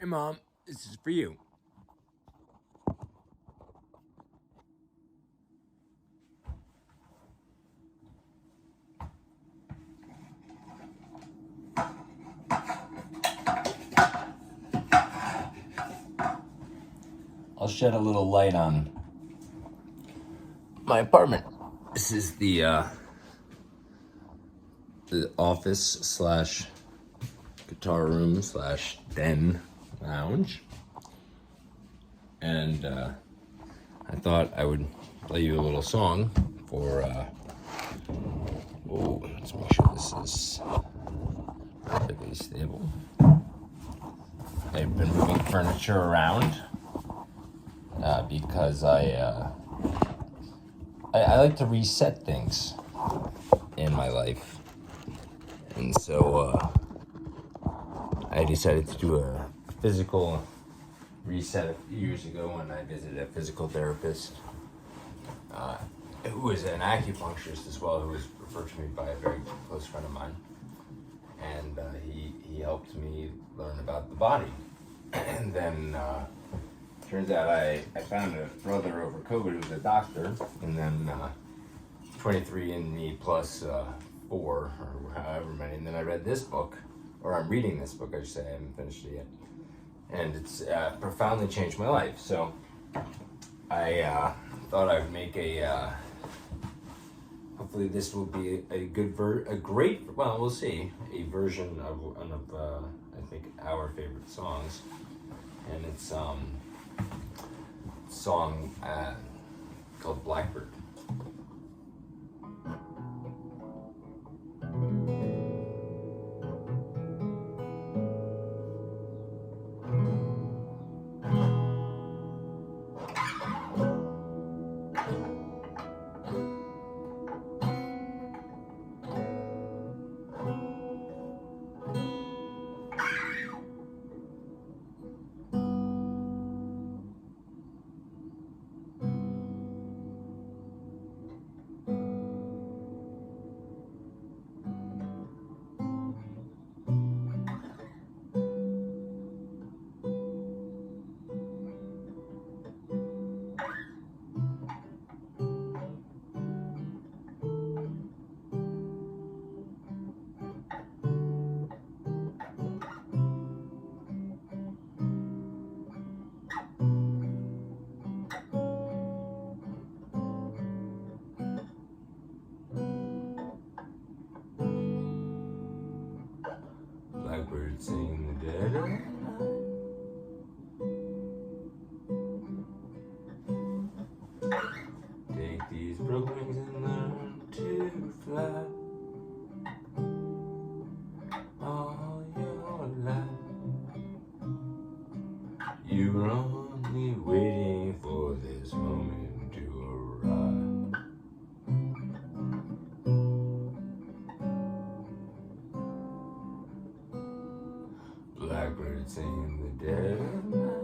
Hey, Mom, this is for you. I'll shed a little light on my apartment. This is the office slash guitar room slash den lounge, and I thought I would play you a little song for. Let's make sure this is perfectly stable. I've been moving furniture around because I like to reset things in my life, and so I decided to do a physical reset a few years ago when I visited a physical therapist who was an acupuncturist as well, who was referred to me by a very close friend of mine, and he helped me learn about the body. And then turns out I found a brother over COVID who was a doctor, and then 23andMe plus 4 or however many, and then I read this book, or I'm reading this book, I should say, I haven't finished it yet, and it's profoundly changed my life. So I thought I would make a hopefully this will be a great, well, we'll see, a version of one of I think our favorite songs, and it's song called Blackbird. Blackbird sing the dead of night. Take these broken wings and learn to fly all your life. You were only waiting for this moment to arrive. Blackbird singing the dead of night.